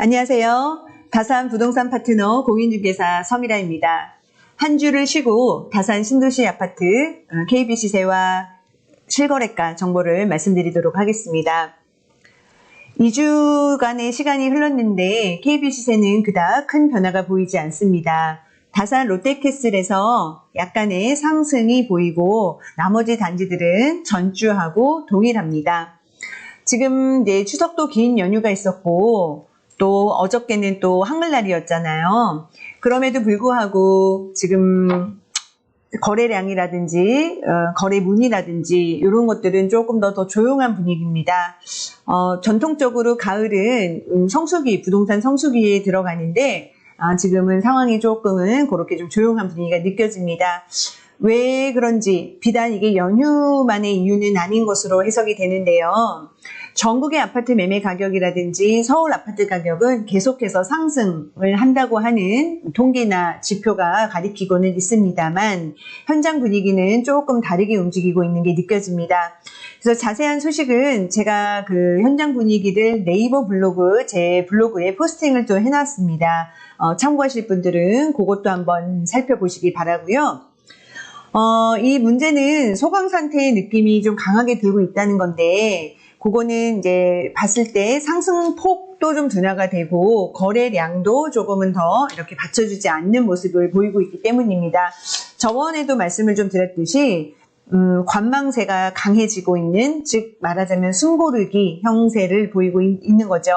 안녕하세요. 다산 부동산 파트너 공인중개사 서미라입니다. 한 주를 쉬고 다산 신도시 아파트 KB 시세와 실거래가 정보를 말씀드리도록 하겠습니다. 2주간의 시간이 흘렀는데 KB 시세는 그닥 큰 변화가 보이지 않습니다. 다산 롯데캐슬에서 약간의 상승이 보이고 나머지 단지들은 전주하고 동일합니다. 지금 이제 추석도 긴 연휴가 있었고 또 어저께는 또 한글날이었잖아요. 그럼에도 불구하고 지금 거래량이라든지 거래 문의라든지 이런 것들은 조금 더 조용한 분위기입니다. 전통적으로 가을은 성수기, 부동산 성수기에 들어가는데 지금은 상황이 조금은 그렇게 좀 조용한 분위기가 느껴집니다. 왜 그런지 비단 이게 연휴만의 이유는 아닌 것으로 해석이 되는데요. 전국의 아파트 매매 가격이라든지 서울 아파트 가격은 계속해서 상승을 한다고 하는 통계나 지표가 가리키고는 있습니다만 현장 분위기는 조금 다르게 움직이고 있는 게 느껴집니다. 그래서 자세한 소식은 제가 그 현장 분위기를 네이버 블로그, 제 블로그에 포스팅을 또 해놨습니다. 참고하실 분들은 그것도 한번 살펴보시기 바라고요. 이 문제는 소강 상태의 느낌이 좀 강하게 들고 있다는 건데 그거는 이제 봤을 때 상승폭도 좀 둔화가 되고 거래량도 조금은 더 이렇게 받쳐주지 않는 모습을 보이고 있기 때문입니다. 저번에도 말씀을 좀 드렸듯이 관망세가 강해지고 있는, 즉 말하자면 숨고르기 형세를 보이고 있는 거죠.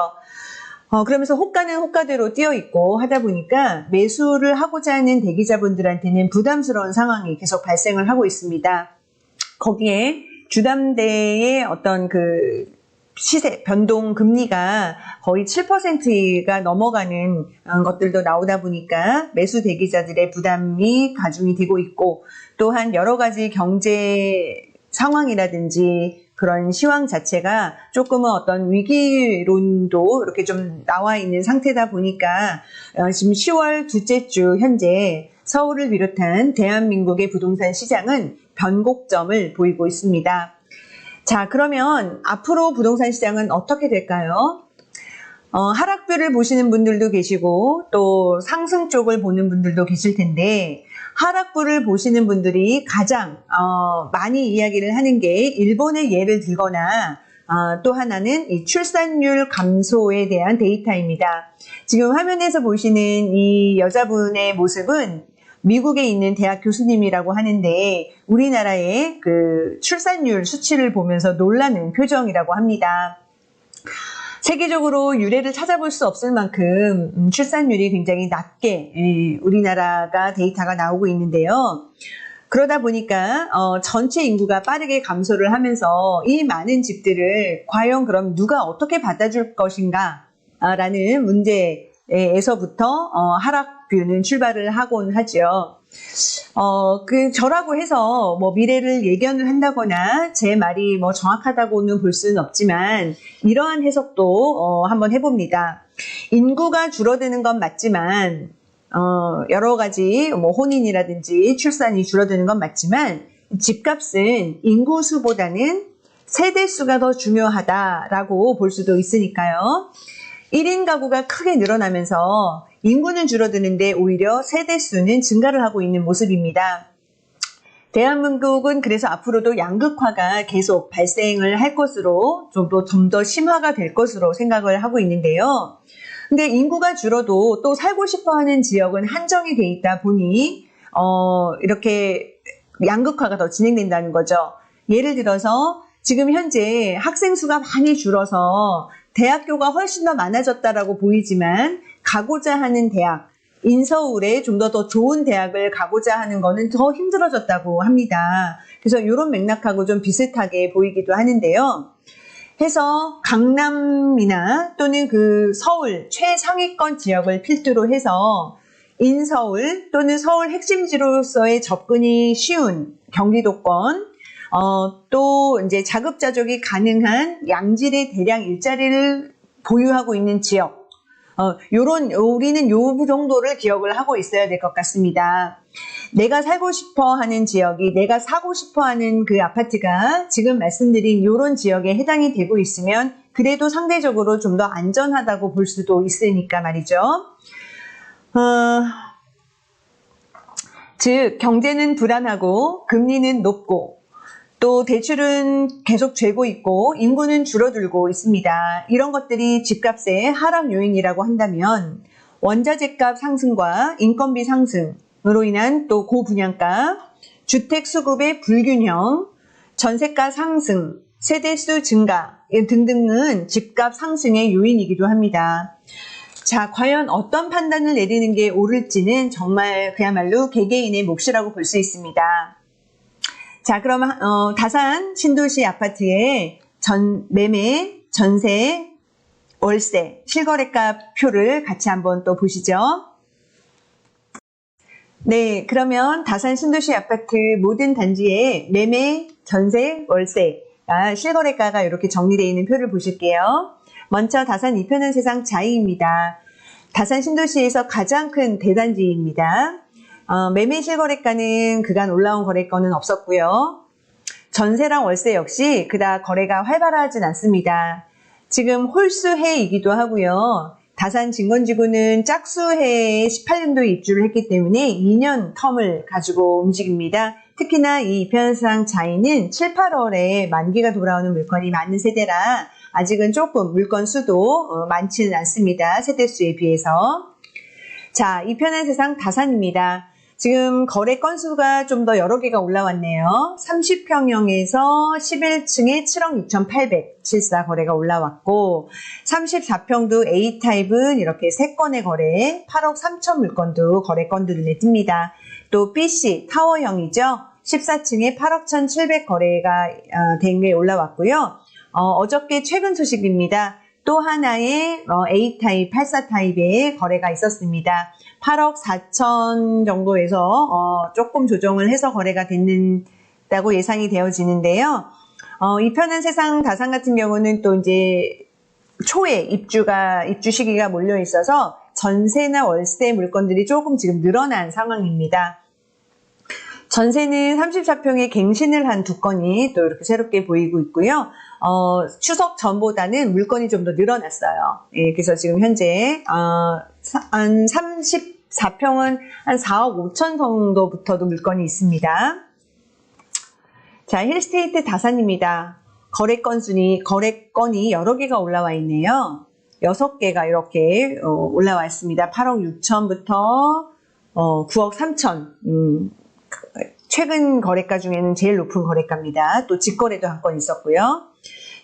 그러면서 호가는 호가대로 뛰어 있고 하다 보니까 매수를 하고자 하는 대기자분들한테는 부담스러운 상황이 계속 발생을 하고 있습니다. 거기에 주담대의 어떤 그 시세, 변동 금리가 거의 7%가 넘어가는 것들도 나오다 보니까 매수 대기자들의 부담이 가중이 되고 있고 또한 여러 가지 경제 상황이라든지 그런 시황 자체가 조금은 어떤 위기론도 이렇게 좀 나와 있는 상태다 보니까 지금 10월 둘째 주 현재 서울을 비롯한 대한민국의 부동산 시장은 변곡점을 보이고 있습니다. 자, 그러면 앞으로 부동산 시장은 어떻게 될까요? 하락뷰를 보시는 분들도 계시고 또 상승 쪽을 보는 분들도 계실 텐데 하락부를 보시는 분들이 가장 많이 이야기를 하는 게 일본의 예를 들거나 또 하나는 이 출산율 감소에 대한 데이터입니다. 지금 화면에서 보시는 이 여자분의 모습은 미국에 있는 대학 교수님이라고 하는데 우리나라의 그 출산율 수치를 보면서 놀라는 표정이라고 합니다. 세계적으로 유례를 찾아볼 수 없을 만큼 출산율이 굉장히 낮게 우리나라가 데이터가 나오고 있는데요. 그러다 보니까 전체 인구가 빠르게 감소를 하면서 이 많은 집들을 과연 그럼 누가 어떻게 받아줄 것인가 라는 문제에서부터 하락뷰는 출발을 하곤 하죠. 저라고 해서 뭐 미래를 예견을 한다거나 제 말이 뭐 정확하다고는 볼 수는 없지만 이러한 해석도 한번 해봅니다. 인구가 줄어드는 건 맞지만 여러 가지 뭐 혼인이라든지 출산이 줄어드는 건 맞지만 집값은 인구수보다는 세대수가 더 중요하다라고 볼 수도 있으니까요. 1인 가구가 크게 늘어나면서 인구는 줄어드는데 오히려 세대수는 증가를 하고 있는 모습입니다. 대한민국은 그래서 앞으로도 양극화가 계속 발생을 할 것으로 좀 더 심화가 될 것으로 생각을 하고 있는데요. 근데 인구가 줄어도 또 살고 싶어 하는 지역은 한정이 돼 있다 보니 이렇게 양극화가 더 진행된다는 거죠. 예를 들어서 지금 현재 학생 수가 많이 줄어서 대학교가 훨씬 더 많아졌다라고 보이지만 가고자 하는 대학, 인서울에 좀 더 좋은 대학을 가고자 하는 거는 더 힘들어졌다고 합니다. 그래서 이런 맥락하고 좀 비슷하게 보이기도 하는데요. 해서 강남이나 또는 그 서울 최상위권 지역을 필두로 해서 인서울 또는 서울 핵심지로서의 접근이 쉬운 경기도권, 또 이제 자급자족이 가능한 양질의 대량 일자리를 보유하고 있는 지역, 우리는 요 정도를 기억을 하고 있어야 될 것 같습니다. 내가 살고 싶어 하는 지역이, 내가 사고 싶어 하는 그 아파트가 지금 말씀드린 요런 지역에 해당이 되고 있으면 그래도 상대적으로 좀 더 안전하다고 볼 수도 있으니까 말이죠. 즉 경제는 불안하고 금리는 높고 또 대출은 계속 죄고 있고 인구는 줄어들고 있습니다. 이런 것들이 집값의 하락 요인이라고 한다면 원자재값 상승과 인건비 상승으로 인한 또 고분양가, 주택 수급의 불균형, 전세가 상승, 세대수 증가 등등은 집값 상승의 요인이기도 합니다. 자, 과연 어떤 판단을 내리는 게 옳을지는 정말 그야말로 개개인의 몫이라고 볼 수 있습니다. 자, 그럼 다산 신도시 아파트의 매매, 전세, 월세, 실거래가 표를 같이 한번 또 보시죠. 네, 그러면 다산 신도시 아파트 모든 단지의 매매, 전세, 월세, 실거래가가 이렇게 정리되어 있는 표를 보실게요. 먼저 다산 이편한 세상 자이입니다. 다산 신도시에서 가장 큰 대단지입니다. 매매 실거래가는 그간 올라온 거래건은 없었고요. 전세랑 월세 역시 그닥 거래가 활발하진 않습니다. 지금 홀수해이기도 하고요. 다산 진건지구는 짝수해에 18년도에 입주를 했기 때문에 2년 텀을 가지고 움직입니다. 특히나 이 이편상 자이는 7, 8월에 만기가 돌아오는 물건이 많은 세대라 아직은 조금 물건 수도 많지는 않습니다. 세대 수에 비해서. 자, 이편한 세상 다산입니다. 지금 거래 건수가 좀 더 여러 개가 올라왔네요. 30평형에서 11층에 7억 6,800 74 거래가 올라왔고 34평도 A타입은 이렇게 3건의 거래 8억 3천 물건도 거래 건도 눈에 띕니다. 또 BC 타워형이죠. 14층에 8억 1,700 거래가 된 게 올라왔고요. 어저께 최근 소식입니다. 또 하나의 A타입, 84타입의 거래가 있었습니다. 8억 4천 정도에서 조금 조정을 해서 거래가 됐다고 예상이 되어지는데요. 이편한 세상 다산 같은 경우는 또 이제 초에 입주 시기가 몰려 있어서 전세나 월세 물건들이 조금 지금 늘어난 상황입니다. 전세는 34평에 갱신을 한 2건이 또 이렇게 새롭게 보이고 있고요. 추석 전보다는 물건이 좀 더 늘어났어요. 예, 그래서 지금 현재 한 34평은 한 4억 5천 정도부터도 물건이 있습니다. 자, 힐스테이트 다산입니다. 거래건이 여러 개가 올라와 있네요. 6개가 이렇게 올라와 있습니다. 8억 6천부터 9억 3천. 최근 거래가 중에는 제일 높은 거래가입니다. 또 직거래도 한 건 있었고요.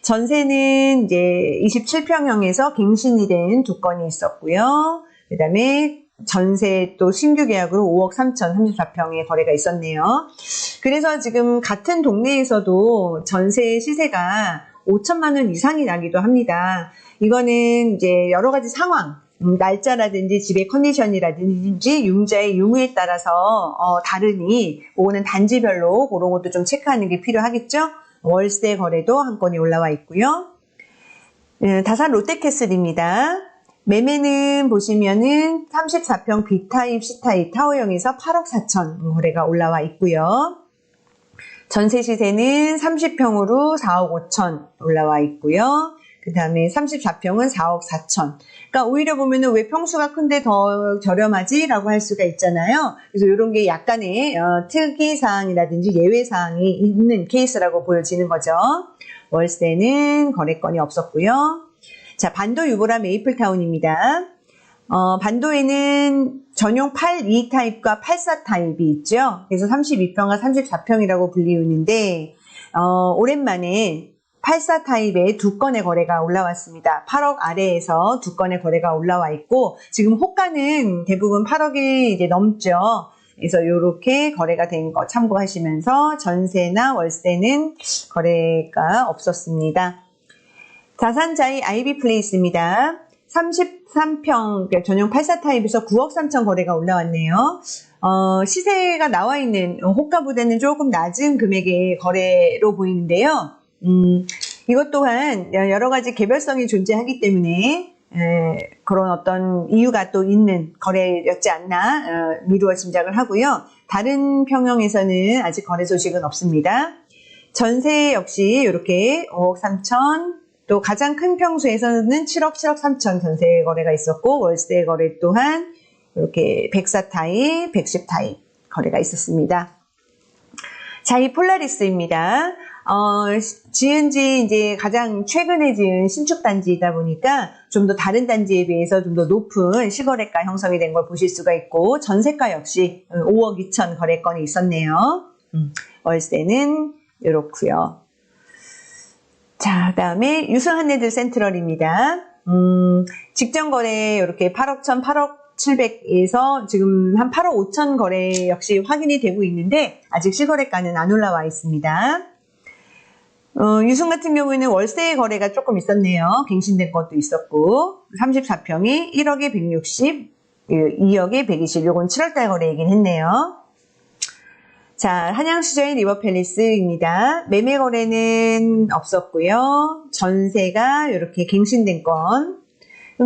전세는 이제 27평형에서 갱신이 된 2건이 있었고요. 그 다음에 전세 또 신규 계약으로 5억 3천 34평의 거래가 있었네요. 그래서 지금 같은 동네에서도 전세 시세가 5천만 원 이상이 나기도 합니다. 이거는 이제 여러 가지 상황, 날짜라든지 집의 컨디션이라든지 융자의 유무에 따라서 다르니 그거는 단지별로 그런 것도 좀 체크하는 게 필요하겠죠. 월세 거래도 한 건이 올라와 있고요. 다산 롯데캐슬입니다. 매매는 보시면은 34평 B타입, C타입 타워형에서 8억 4천 거래가 올라와 있고요. 전세 시세는 30평으로 4억 5천 올라와 있고요. 그 다음에 34평은 4억 4천. 그러니까 오히려 보면은 왜 평수가 큰데 더 저렴하지? 라고 할 수가 있잖아요. 그래서 이런 게 약간의 특이사항이라든지 예외사항이 있는 케이스라고 보여지는 거죠. 월세는 거래건이 없었고요. 자, 반도 유보라 메이플타운입니다. 반도에는 전용 82타입과 84타입이 있죠. 그래서 32평과 34평이라고 불리우는데 오랜만에 84타입에 2건의 거래가 올라왔습니다. 8억 아래에서 2건의 거래가 올라와 있고 지금 호가는 대부분 8억이 이제 넘죠. 그래서 이렇게 거래가 된 거 참고하시면서 전세나 월세는 거래가 없었습니다. 다산자이 아이비플레이스입니다. 33평 전용 84타입에서 9억 3천 거래가 올라왔네요. 시세가 나와 있는 호가보다는 조금 낮은 금액의 거래로 보이는데요. 이것 또한 여러 가지 개별성이 존재하기 때문에 그런 어떤 이유가 또 있는 거래였지 않나 미루어 짐작을 하고요. 다른 평형에서는 아직 거래 소식은 없습니다. 전세 역시 이렇게 5억 3천 또 또 가장 큰 평수에서는 7억, 7억 3천 전세 거래가 있었고, 월세 거래 또한 이렇게 104타입, 110타입 거래가 있었습니다. 자, 이 폴라리스입니다. 지은 지 이제 가장 최근에 지은 신축 단지이다 보니까 좀 더 다른 단지에 비해서 좀 더 높은 실거래가 형성이 된 걸 보실 수가 있고, 전세가 역시 5억 2천 거래건이 있었네요. 월세는 이렇고요. 자, 그다음에 유승한내들 센트럴입니다. 직전 거래 이렇게 8억 1천, 8억 700에서 지금 한 8억 5천 거래 역시 확인이 되고 있는데 아직 실거래가는 안 올라와 있습니다. 유승 같은 경우에는 월세 거래가 조금 있었네요. 갱신된 것도 있었고 34평이 1억에 160, 2억에 120, 요건 7월달 거래이긴 했네요. 자, 한양수저의 리버팰리스입니다. 매매 거래는 없었고요. 전세가 이렇게 갱신된 건,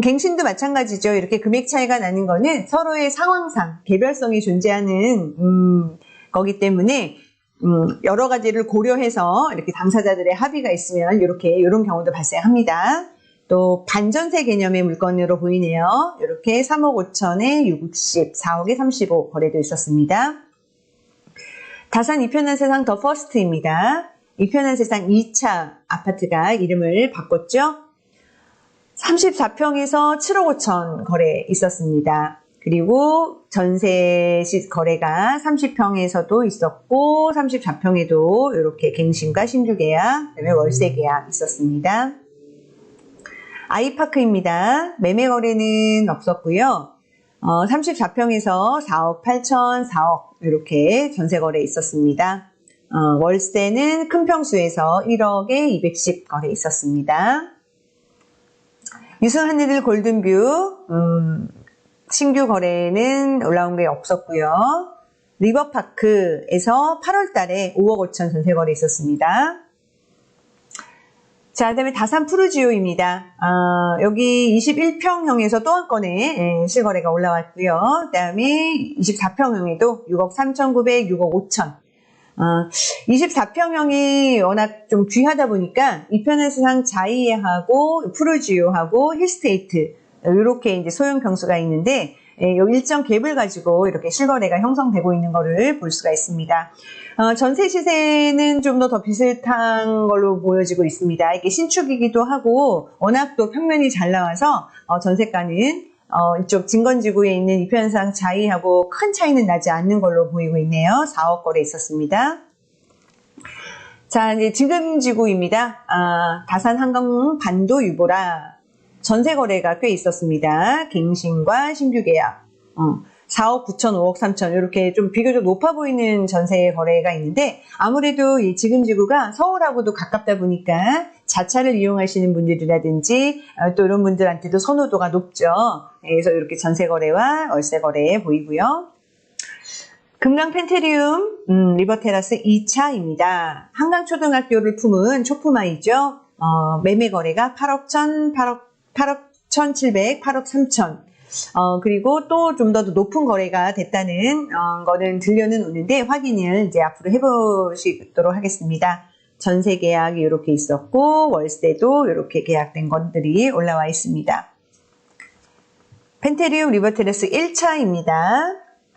갱신도 마찬가지죠. 이렇게 금액 차이가 나는 거는 서로의 상황상 개별성이 존재하는 거기 때문에 여러 가지를 고려해서 이렇게 당사자들의 합의가 있으면 이런 경우도 발생합니다. 또 반전세 개념의 물건으로 보이네요. 이렇게 3억 5천에 60, 4억에 35 거래도 있었습니다. 다산 이편한 세상 더 퍼스트입니다. 이편한 세상 2차 아파트가 이름을 바꿨죠. 34평에서 7억 5천 거래 있었습니다. 그리고 전세 거래가 30평에서도 있었고 34평에도 이렇게 갱신과 신규 계약, 그다음에 월세 계약 있었습니다. 아이파크입니다. 매매 거래는 없었고요. 34평에서 4억 8천, 4억 이렇게 전세 거래 있었습니다. 월세는 큰 평수에서 1억에 210 거래 있었습니다. 유승한내들 골든뷰 신규 거래는 올라온 게 없었고요. 리버파크에서 8월 달에 5억 5천 전세 거래 있었습니다. 자, 그다음에 다산 푸르지오입니다. 여기 21평형에서 또 한 건의 실거래가 올라왔고요. 그다음에 24평형에도 6억 3,900, 6억 5천. 24평형이 워낙 좀 귀하다 보니까 이편한 세상 자이하고 푸르지오하고 힐스테이트 이렇게 이제 소형 평수가 있는데 일정 갭을 가지고 이렇게 실거래가 형성되고 있는 것을 볼 수가 있습니다. 전세 시세는 좀 더 비슷한 걸로 보여지고 있습니다. 이게 신축이기도 하고 워낙 또 평면이 잘 나와서 전세가는 이쪽 진건지구에 있는 이편상 자이하고 큰 차이는 나지 않는 걸로 보이고 있네요. 4억 거래 있었습니다. 자, 이제 진금지구입니다. 다산 한강 반도 유보라 전세 거래가 꽤 있었습니다. 갱신과 신규 계약. 4억 9천, 5억 3천 이렇게 좀 비교적 높아 보이는 전세 거래가 있는데 아무래도 이 지금지구가 서울하고도 가깝다 보니까 자차를 이용하시는 분들이라든지 또 이런 분들한테도 선호도가 높죠. 그래서 이렇게 전세 거래와 월세 거래 보이고요. 금강 펜테리움 리버테라스 2차입니다. 한강초등학교를 품은 초품아이죠. 매매 거래가 8억 1,700, 8억 3천. 그리고 또 좀 더 높은 거래가 됐다는 거는 들려는 오는데 확인을 이제 앞으로 해보시도록 하겠습니다. 전세 계약이 이렇게 있었고 월세도 이렇게 계약된 것들이 올라와 있습니다. 펜테리움 리버테라스 1차입니다.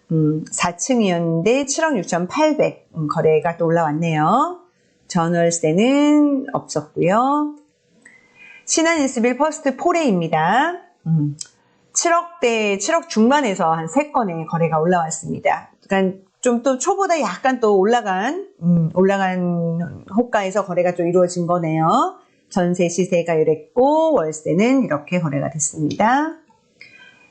4층이었는데 7억 6,800 거래가 또 올라왔네요. 전월세는 없었고요. 신한 인스빌 퍼스트 4레입니다. 7억 중반에서 한 3건의 거래가 올라왔습니다. 그러니까 좀 또 초보다 약간 또 올라간 호가에서 거래가 좀 이루어진 거네요. 전세 시세가 이랬고 월세는 이렇게 거래가 됐습니다.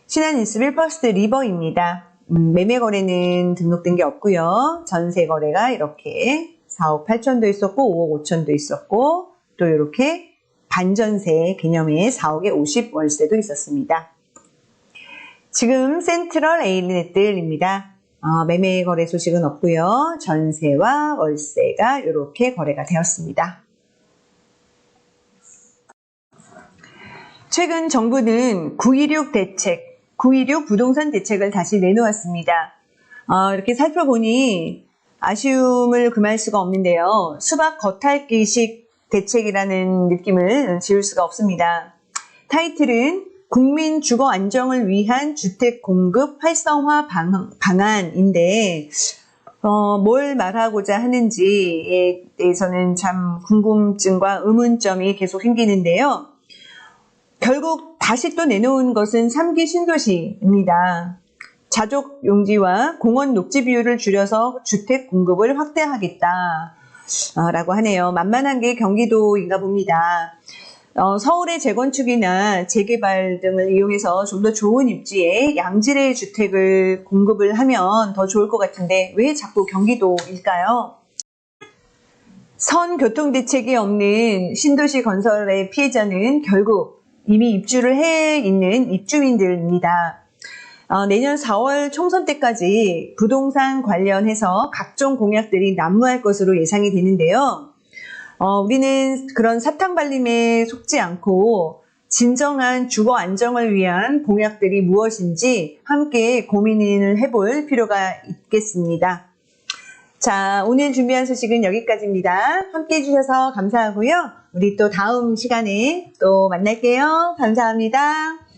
신한 인스빌 퍼스트 리버입니다. 매매 거래는 등록된 게 없고요. 전세 거래가 이렇게 4억 8천도 있었고 5억 5천도 있었고 또 이렇게 반전세 개념의 4억에 50 월세도 있었습니다. 지금 센트럴 에일리넷들입니다. 매매 거래 소식은 없고요. 전세와 월세가 이렇게 거래가 되었습니다. 최근 정부는 9.16 대책, 9.16 부동산 대책을 다시 내놓았습니다. 이렇게 살펴보니 아쉬움을 금할 수가 없는데요. 수박 겉핥기식 대책이라는 느낌을 지울 수가 없습니다. 타이틀은 국민 주거 안정을 위한 주택 공급 활성화 방안인데 뭘 말하고자 하는지에 대해서는 참 궁금증과 의문점이 계속 생기는데요. 결국 다시 또 내놓은 것은 3기 신도시입니다. 자족 용지와 공원 녹지 비율을 줄여서 주택 공급을 확대하겠다 라고 하네요. 만만한 게 경기도인가 봅니다. 서울의 재건축이나 재개발 등을 이용해서 좀 더 좋은 입지에 양질의 주택을 공급을 하면 더 좋을 것 같은데 왜 자꾸 경기도일까요? 선 교통대책이 없는 신도시 건설의 피해자는 결국 이미 입주를 해 있는 입주민들입니다. 내년 4월 총선 때까지 부동산 관련해서 각종 공약들이 난무할 것으로 예상이 되는데요. 우리는 그런 사탕 발림에 속지 않고 진정한 주거 안정을 위한 공약들이 무엇인지 함께 고민을 해볼 필요가 있겠습니다. 자, 오늘 준비한 소식은 여기까지입니다. 함께 해주셔서 감사하고요. 우리 또 다음 시간에 또 만날게요. 감사합니다.